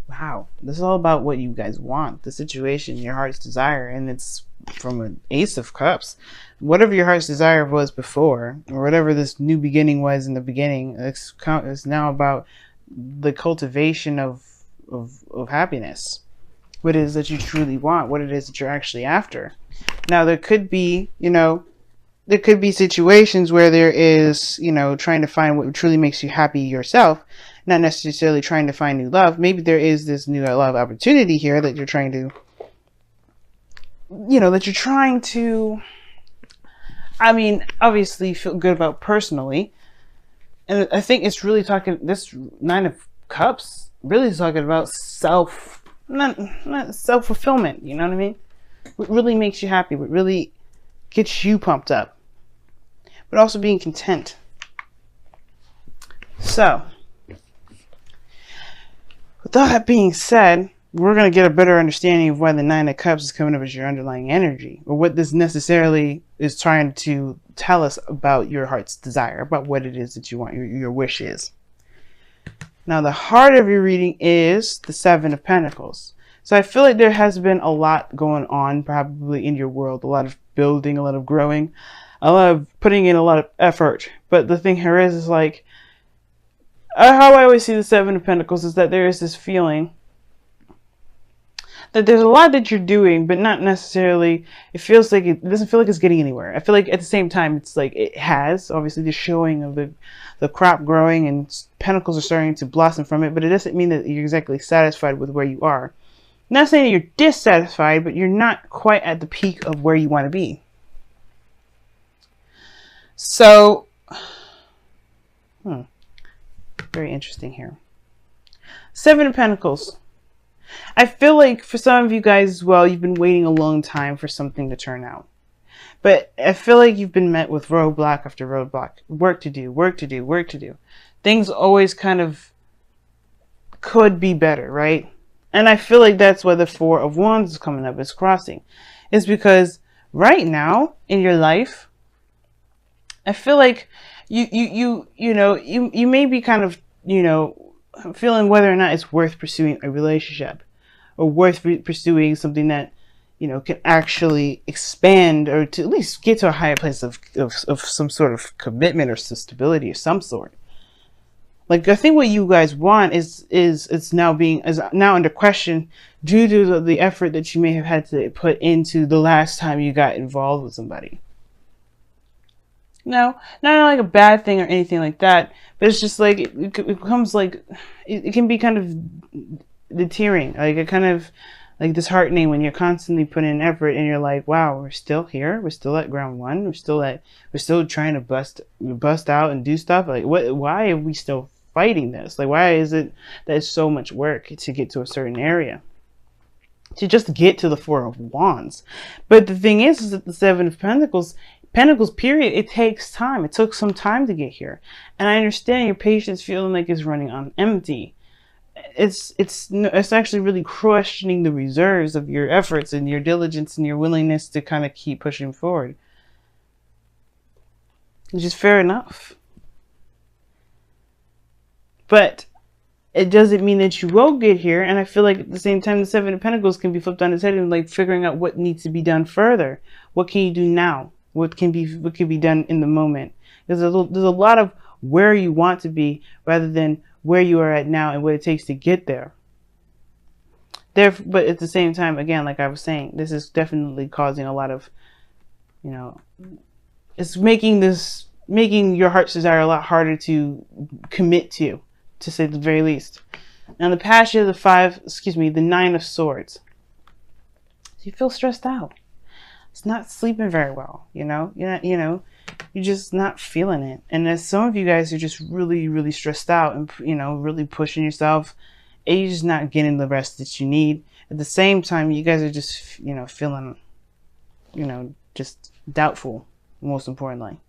Wow, this is all about what you guys want, the situation, your heart's desire, and it's from an Ace of Cups. Whatever your heart's desire was before, or whatever this new beginning was in the beginning, it's now about the cultivation of happiness. What it is that you truly want, what it is that you're actually after. Now, there could be, there could be situations where there is, trying to find what truly makes you happy yourself, not necessarily trying to find new love. Maybe there is this new love opportunity here that you're trying to, I mean, obviously feel good about personally. And I think it's really talking, this Nine of Cups really is talking about not self-fulfillment, you know what I mean? What really makes you happy, what really gets you pumped up, but also being content. So, with all that being said, we're going to get a better understanding of why the Nine of Cups is coming up as your underlying energy, or what this necessarily is trying to tell us about your heart's desire, about what it is that you want, your wish is. Now, the heart of your reading is the Seven of Pentacles. So I feel like there has been a lot going on probably in your world, a lot of building, a lot of growing, a lot of putting in a lot of effort. But the thing here is like, how I always see the Seven of Pentacles is that there is this feeling that there's a lot that you're doing, but not necessarily, it feels like it doesn't feel like it's getting anywhere. I feel like at the same time, it's like it has, obviously, the showing of the crop growing and pentacles are starting to blossom from it, but it doesn't mean that you're exactly satisfied with where you are. Not saying that you're dissatisfied, but you're not quite at the peak of where you want to be. So, very interesting here. Seven of Pentacles. I feel like for some of you guys as well, you've been waiting a long time for something to turn out. But I feel like you've been met with roadblock after roadblock. Work to do, work to do, work to do. Things always kind of could be better, right? And I feel like that's why the Four of Wands is coming up, is crossing. It's because right now in your life, I feel like you may be kind of, feeling whether or not it's worth pursuing a relationship or worth pursuing something that, can actually expand or to at least get to a higher place of some sort of commitment or stability of some sort. Like, I think what you guys want is now under question due to the effort that you may have had to put into the last time you got involved with somebody. No, not like a bad thing or anything like that, but it's just like it becomes like it can be kind of deterring, like it kind of like disheartening when you're constantly putting in effort and you're like, wow, we're still here, we're still at ground one, we're still trying to bust out and do stuff. Like, why are we still fighting this? Like, why is it that it's so much work to get to a certain area, to just get to the Four of Wands? But the thing is that the Seven of Pentacles period, it takes time. It took some time to get here, and I understand your patience feeling like it's running on empty. It's actually really questioning the reserves of your efforts and your diligence and your willingness to kind of keep pushing forward, which is fair enough. But it doesn't mean that you won't get here. And I feel like at the same time, the Seven of Pentacles can be flipped on its head and like figuring out what needs to be done further. What can you do now? What can be done in the moment? There's a lot of where you want to be rather than where you are at now and what it takes to get there. But at the same time, again, like I was saying, this is definitely causing a lot of, it's making your heart's desire a lot harder to commit to say the very least. Now the passion of the Nine of Swords. You feel stressed out. It's not sleeping very well, you're just not feeling it. And as some of you guys are just really, really stressed out and, really pushing yourself, and you're just not getting the rest that you need. At the same time, you guys are just, feeling, just doubtful, most importantly.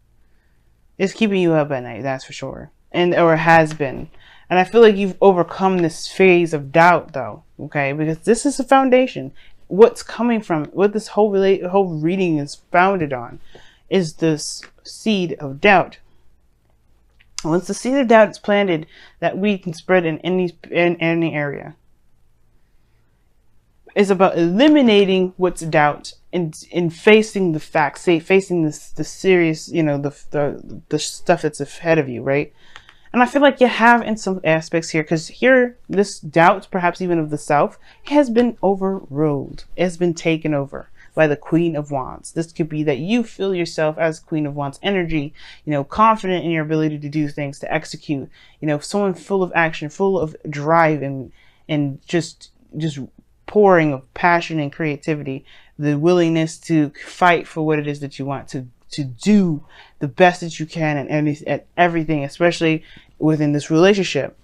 It's keeping you up at night, that's for sure. Or has been. And I feel like you've overcome this phase of doubt, though, okay? Because this is a foundation. What's coming from, what this whole reading is founded on, is this seed of doubt. Once the seed of doubt is planted, that weed can spread in any area. It's about eliminating what's doubt and facing the facts, facing the serious, you know, the stuff that's ahead of you, right? And I feel like you have in some aspects here, because here, this doubt, perhaps even of the self, has been overruled. It has been taken over by the Queen of Wands. This could be that you feel yourself as Queen of Wands energy, you know, confident in your ability to do things, to execute, you know, someone full of action, full of drive and just pouring of passion and creativity, the willingness to fight for what it is that you want, to do the best that you can at everything, especially within this relationship.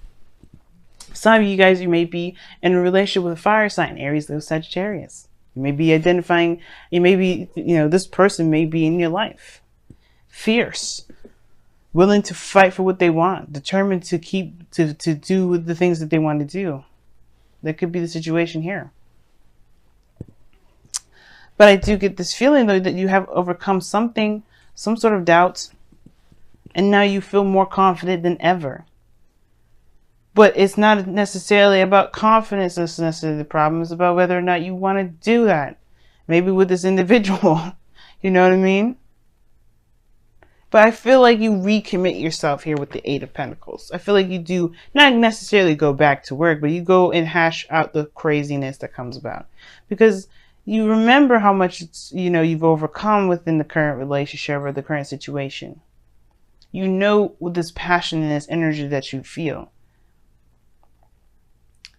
Some of you guys, you may be in a relationship with a fire sign, Aries, Leo, Sagittarius. You may be identifying, you may be, you know, this person may be in your life. Fierce, willing to fight for what they want, determined to do the things that they want to do. That could be the situation here. But I do get this feeling, though, that you have overcome something, some sort of doubt, and now you feel more confident than ever. But it's not necessarily about confidence that's necessarily the problem. It's about whether or not you want to do that. Maybe with this individual, you know what I mean? But I feel like you recommit yourself here with the Eight of Pentacles. I feel like you do not necessarily go back to work, but you go and hash out the craziness that comes about. Because you remember how much you've overcome within the current relationship or the current situation. You know, with this passion and this energy that you feel.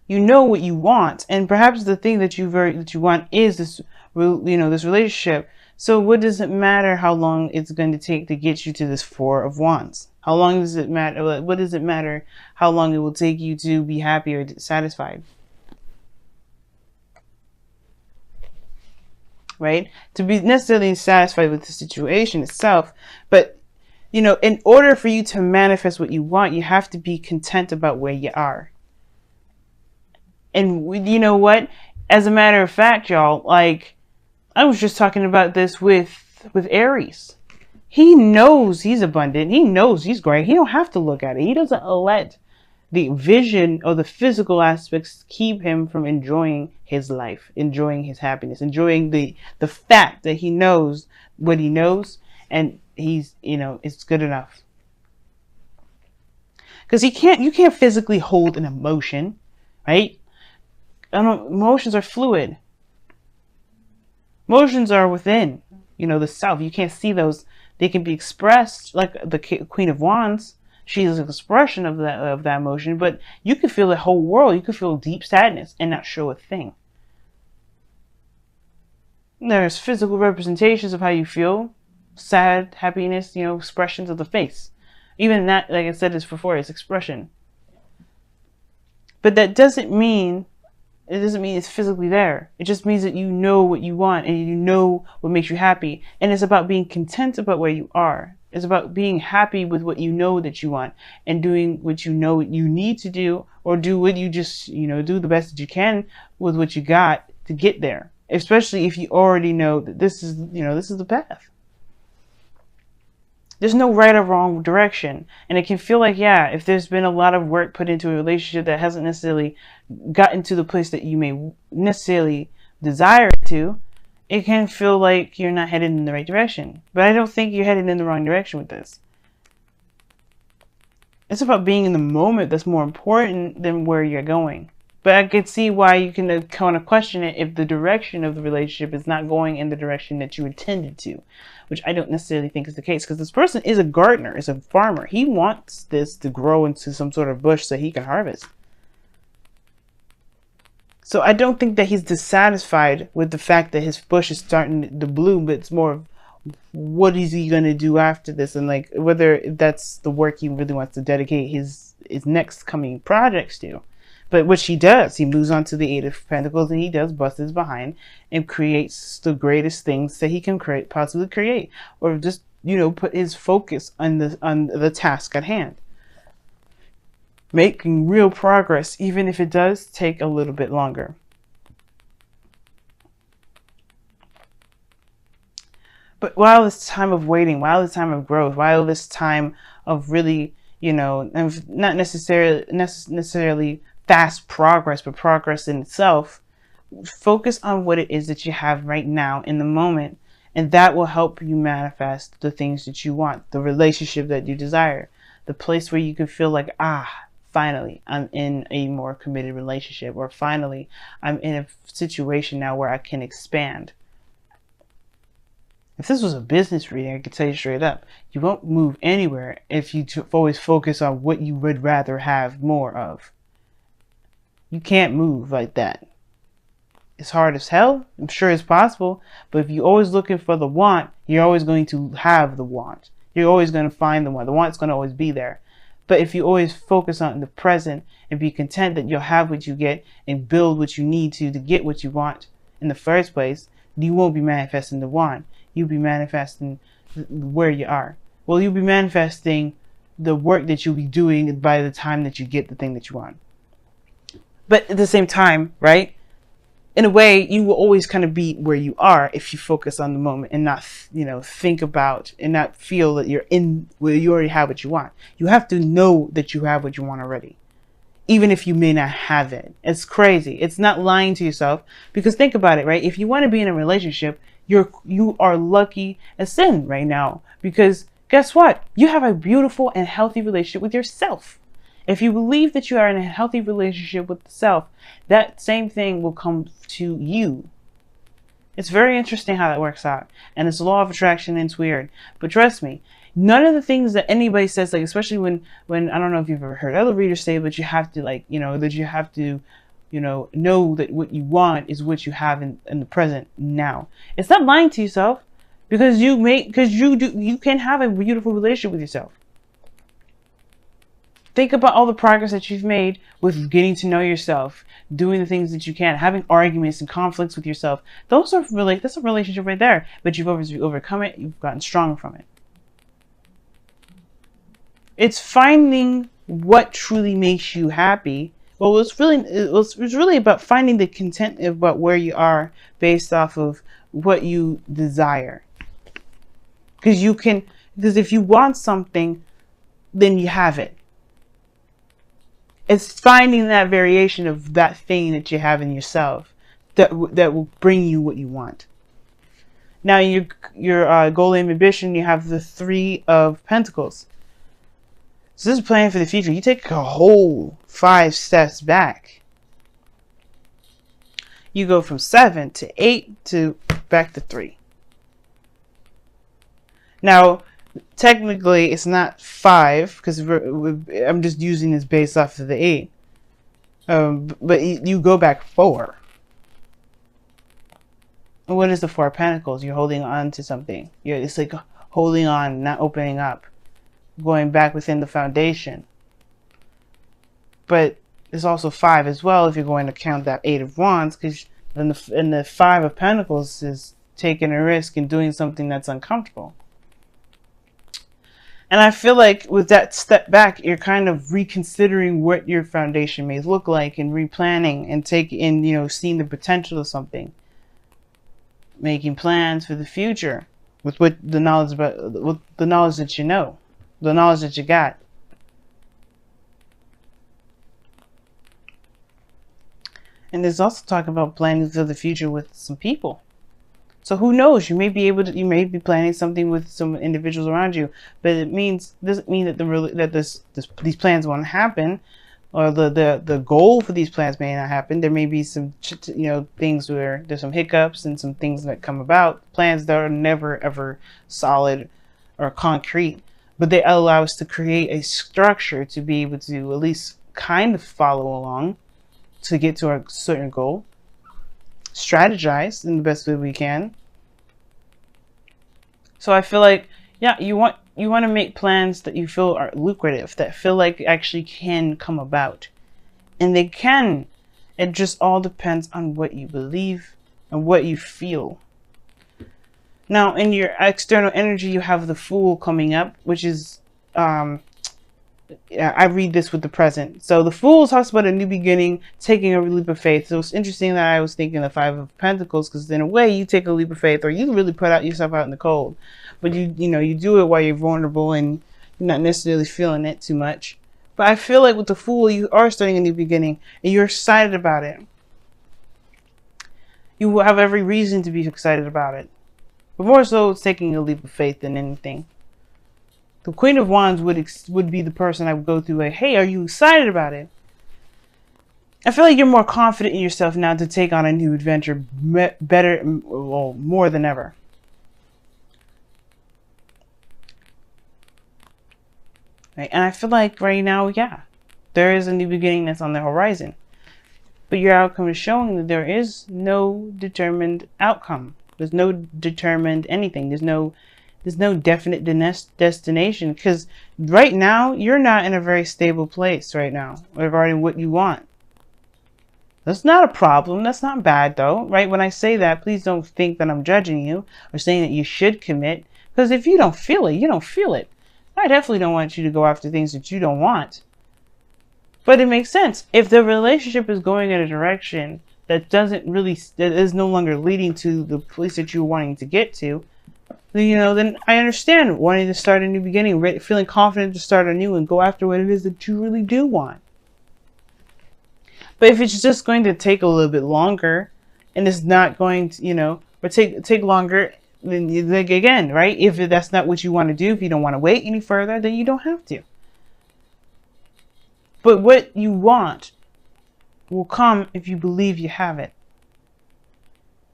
You know what you want, and perhaps the thing that you want is this, this relationship. So what does it matter how long it's going to take to get you to this Four of Wands? How long does it matter? What does it matter how long it will take you to be happy or satisfied? Right? To be necessarily satisfied with the situation itself. But, in order for you to manifest what you want, you have to be content about where you are. And you know what? As a matter of fact, y'all, like, I was just talking about this with Aries. He knows he's abundant. He knows he's great. He don't have to look at it. He doesn't let the vision or the physical aspects keep him from enjoying his life, enjoying his happiness, enjoying the fact that he knows what he knows, and he's, it's good enough. Because you can't physically hold an emotion, right? Emotions are fluid. Emotions are within, the self. You can't see those. They can be expressed, like the Queen of Wands. She's an expression of that emotion, but you can feel the whole world. You can feel deep sadness and not show a thing. There's physical representations of how you feel. Sad, happiness, expressions of the face. Even that, like I said this before, is expression. But that doesn't mean it's physically there. It just means that you know what you want and you know what makes you happy. And it's about being content about where you are. It's about being happy with what you know that you want and doing what you know you need to do, or do what you just, do the best that you can with what you got to get there. Especially if you already know that this is the path. There's no right or wrong direction. And it can feel like, if there's been a lot of work put into a relationship that hasn't necessarily gotten to the place that you may necessarily desire it to, it can feel like you're not headed in the right direction. But I don't think you're headed in the wrong direction with this. It's about being in the moment that's more important than where you're going. But I can see why you can kind of question it if the direction of the relationship is not going in the direction that you intended to, which I don't necessarily think is the case, because this person is a gardener, is a farmer. He wants this to grow into some sort of bush so he can harvest. So I don't think that he's dissatisfied with the fact that his bush is starting to bloom, but it's more of what is he going to do after this, and like whether that's the work he really wants to dedicate his next coming projects to. But which he does. He moves on to the Eight of Pentacles, and he does bust his behind and creates the greatest things that he can possibly create, or just put his focus on the task at hand, making real progress, even if it does take a little bit longer. But while this time of waiting, while this time of growth, while this time of really, not necessarily fast progress, but progress in itself, focus on what it is that you have right now in the moment, and that will help you manifest the things that you want, the relationship that you desire, the place where you can feel like, finally I'm in a more committed relationship, or finally I'm in a situation now where I can expand. If this was a business reading, I could tell you straight up, you won't move anywhere if you always focus on what you would rather have more of. You can't move like that. It's hard as hell. I'm sure it's possible. But if you're always looking for the want, you're always going to have the want. You're always going to find the want. The want's going to always be there. But if you always focus on the present and be content that you'll have what you get and build what you need to get what you want in the first place, you won't be manifesting the want. You'll be manifesting where you are. Well, you'll be manifesting the work that you'll be doing by the time that you get the thing that you want. But at the same time, right? In a way, you will always kind of be where you are if you focus on the moment and not, think about and not feel that you're in where you already have what you want. You have to know that you have what you want already, even if you may not have it. It's crazy. It's not lying to yourself, because think about it, right? If you want to be in a relationship, you are lucky as sin right now, because guess what? You have a beautiful and healthy relationship with yourself. If you believe that you are in a healthy relationship with the self, that same thing will come to you. It's very interesting how that works out. And it's a law of attraction, and it's weird. But trust me, none of the things that anybody says, like, especially when I don't know if you've ever heard other readers say, but you have to, that you have to, know that what you want is what you have in the present now. It's not lying to yourself, because you can have a beautiful relationship with yourself. Think about all the progress that you've made with getting to know yourself, doing the things that you can, having arguments and conflicts with yourself. That's a relationship right there. But you've overcome it. You've gotten stronger from it. It's finding what truly makes you happy. Well, it's really about finding the content about where you are based off of what you desire. Because if you want something, then you have it. It's finding that variation of that thing that you have in yourself that will bring you what you want. Now, your goal and ambition, you have the 3 of Pentacles. So this is planning for the future. You take a whole 5 steps back. You go from 7 to 8 to back to 3. Now, technically, it's not 5, because I'm just using this based off of the 8. But you go back 4. And what is the 4 of Pentacles? You're holding on to something. It's like holding on, not opening up, going back within the foundation. But there's also 5 as well if you're going to count that 8 of Wands, because in the 5 of Pentacles is taking a risk and doing something that's uncomfortable. And I feel like with that step back, you're kind of reconsidering what your foundation may look like, and replanning and seeing the potential of something, making plans for the future with the knowledge that you know, the knowledge that you got. And there's also talk about planning for the future with some people. So who knows? You may be planning something with some individuals around you, but it doesn't mean that these plans won't happen, or the goal for these plans may not happen. There may be some things where there's some hiccups and some things that come about. Plans that are never ever solid or concrete, but they allow us to create a structure to be able to at least kind of follow along to get to a certain goal. Strategize in the best way we can. So I feel like, you want to make plans that you feel are lucrative, that feel like actually can come about. And they can. It just all depends on what you believe and what you feel. Now, in your external energy, you have the Fool coming up, which is I read this with the present. So the Fool talks about a new beginning, taking a leap of faith. So it's interesting that I was thinking the 5 of Pentacles, because in a way you take a leap of faith, or you really put yourself out in the cold, but you do it while you're vulnerable and you're not necessarily feeling it too much. But I feel like with the Fool, you are starting a new beginning and you're excited about it. You will have every reason to be excited about it. But more so, it's taking a leap of faith than anything. The Queen of Wands would be the person I would go through like, hey, are you excited about it? I feel like you're more confident in yourself now to take on a new adventure better, well, more than ever. Right? And I feel like right now, yeah, there is a new beginning that's on the horizon. But your outcome is showing that there is no determined outcome. There's no determined anything. There's no definite destination, because right now you're not in a very stable place right now regarding what you want. That's not a problem. That's not bad though, right? When I say that, please don't think that I'm judging you or saying that you should commit, because if you don't feel it, you don't feel it. I definitely don't want you to go after things that you don't want. But it makes sense. If the relationship is going in a direction that is no longer leading to the place that you're wanting to get to, then I understand wanting to start a new beginning, feeling confident to start anew and go after what it is that you really do want. But if it's just going to take a little bit longer, and it's not going to, or take longer, then like again, right? If that's not what you want to do, if you don't want to wait any further, then you don't have to. But what you want will come if you believe you have it.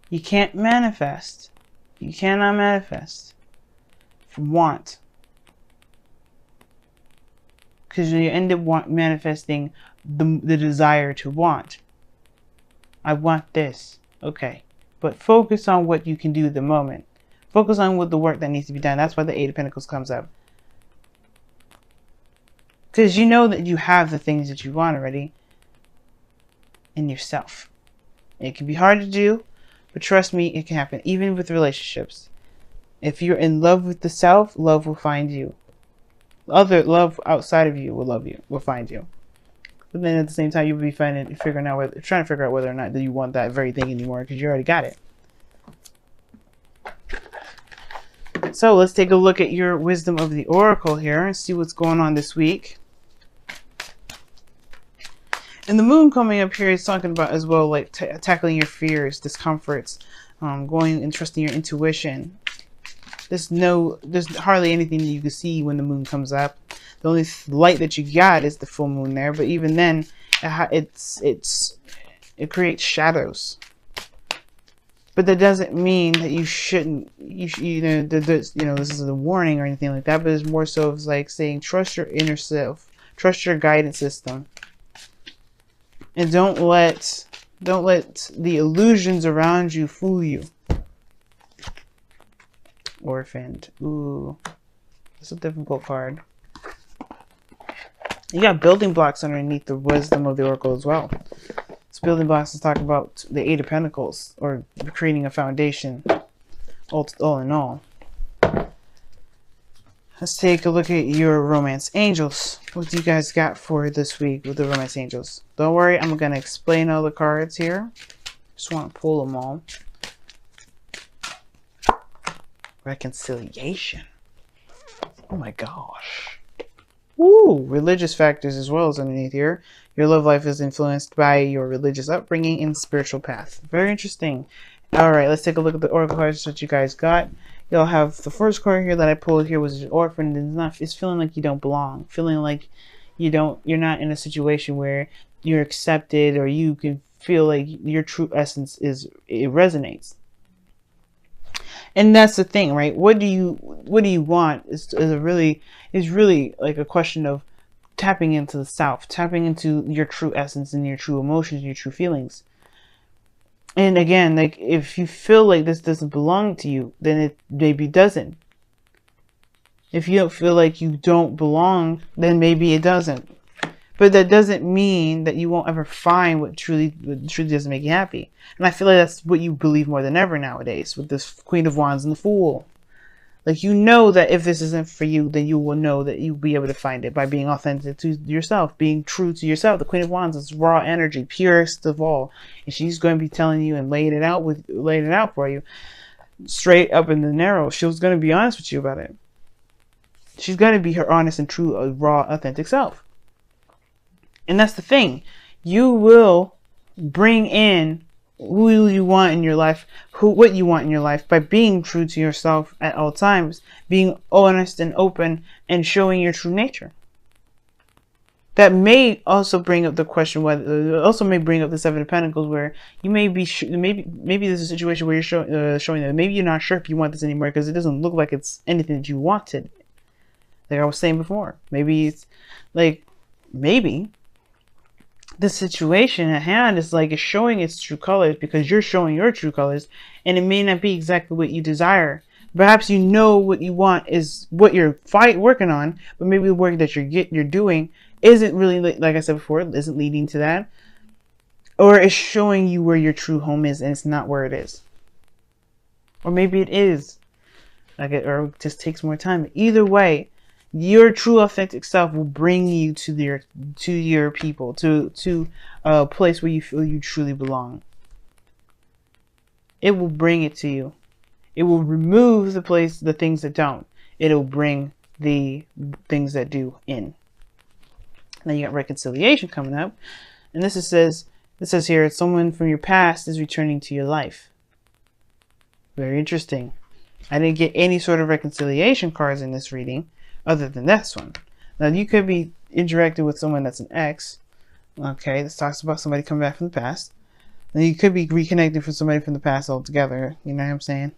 You can't manifest. You cannot manifest from want, because you end up manifesting the desire to want. I want this. Okay. But focus on what you can do at the moment. Focus on what the work that needs to be done. That's why the Eight of Pentacles comes up. Because you know that you have the things that you want already in yourself. It can be hard to do, but trust me, it can happen. Even with relationships. If you're in love with the self, love will find you. Other love outside of you will love you, will find you. But then at the same time, you'll be trying to figure out whether or not that you want that very thing anymore, because you already got it. So let's take a look at your wisdom of the Oracle here and see what's going on this week. And the moon coming up here is talking about as well, like tackling your fears, discomforts, going and trusting your intuition. There's hardly anything that you can see when the moon comes up. The only light that you got is the full moon there, but even then, it creates shadows. But that doesn't mean that you shouldn't. This is a warning or anything like that. But it's more so of like saying, trust your inner self, trust your guidance system, and don't let the illusions around you fool you. Orphaned. Ooh, that's a difficult card. You got building blocks underneath the wisdom of the Oracle as well. This building blocks is talking about the Eight of Pentacles, or creating a foundation, all in all. Let's take a look at your romance angels. What do you guys got for this week with the romance angels? Don't worry, I'm going to explain all the cards here. Just want to pull them all. Reconciliation. Oh my gosh. Woo! Religious factors as well as underneath here. Your love life is influenced by your religious upbringing and spiritual path. Very interesting. Alright, let's take a look at the oracle cards that you guys got. You'll have the first card here that I pulled here was an orphan, and it's feeling like you don't belong. Feeling like you're not in a situation where you're accepted, or you can feel like your true essence it resonates. And that's the thing, right? What do you want is really like a question of tapping into the self, tapping into your true essence and your true emotions, your true feelings. And again, like if you feel like this doesn't belong to you, then it maybe doesn't. If you don't feel like you don't belong, then maybe it doesn't. But that doesn't mean that you won't ever find what truly doesn't make you happy. And I feel like that's what you believe more than ever nowadays with this Queen of Wands and the Fool. Like, you know that if this isn't for you, then you will know that you'll be able to find it by being authentic to yourself, being true to yourself. The Queen of Wands is raw energy, purest of all. And she's going to be telling you and laying it out for you straight up in the narrow. She's going to be honest with you about it. She's going to be her honest and true, raw, authentic self. And that's the thing. You will bring in who you want in your life, what you want in your life, by being true to yourself at all times, being honest and open, and showing your true nature. That may also bring up the question whether, also may bring up the Seven of Pentacles, where you may be maybe there's a situation where you're showing that maybe you're not sure if you want this anymore because it doesn't look like it's anything that you wanted. Like I was saying before, maybe it's like maybe the situation at hand is like it's showing its true colors because you're showing your true colors, and it may not be exactly what you desire. Perhaps you know what you want is what you're working on, but maybe the work that you're doing isn't really, like I said before, isn't leading to that, or it's showing you where your true home is and it's not where it is, or maybe it is, like it, or it just takes more time. Either way, your true authentic self will bring you to your people, to a place where you feel you truly belong. It will bring it to you. It will remove the things that don't. It'll bring the things that do in. Now you got reconciliation coming up, and it says here, someone from your past is returning to your life. Very interesting. I didn't get any sort of reconciliation cards in this reading, other than this one. Now you could be interacting with someone that's an ex. Okay, this talks about somebody coming back from the past. Now you could be reconnecting with somebody from the past altogether. You know what I'm saying?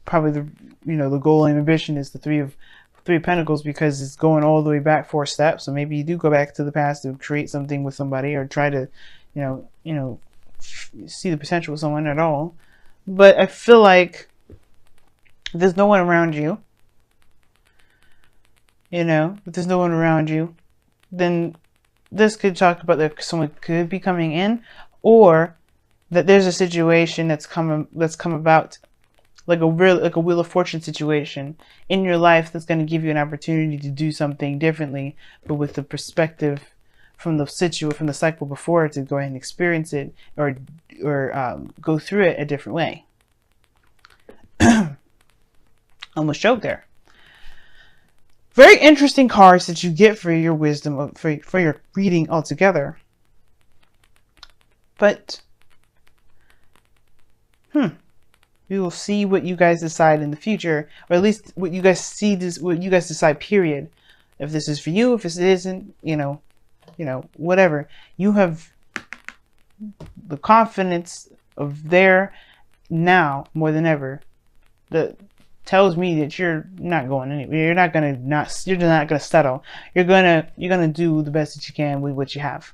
Probably the goal and ambition is the Three of Pentacles, because it's going all the way back 4 steps. So maybe you do go back to the past to create something with somebody, or try to, see the potential with someone at all. But I feel like if there's no one around you, if there's no one around you, then this could talk about that someone could be coming in, or that there's a situation that's come about, like a Wheel of Fortune situation in your life that's going to give you an opportunity to do something differently, but with the perspective from the cycle before, to go ahead and experience it, or go through it a different way. Almost choked there. Very interesting cards that you get for your wisdom, for your reading altogether. But we will see what you guys decide in the future, or at least what you guys decide, period. If this is for you, if this isn't, whatever. You have the confidence of there now more than ever that tells me that you're not going anywhere. You're not gonna settle. You're gonna do the best that you can with what you have.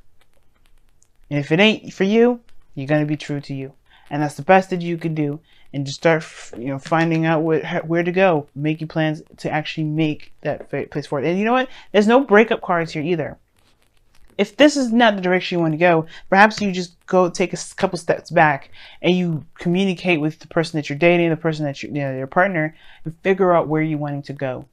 And if it ain't for you, you're gonna be true to you. And that's the best that you can do. And just start, finding out where to go, making plans to actually make that place forward. And you know what? There's no breakup cards here either. If this is not the direction you want to go, perhaps you just go take a couple steps back and you communicate with the person that you're dating, the person that your partner, and figure out where you're wanting to go.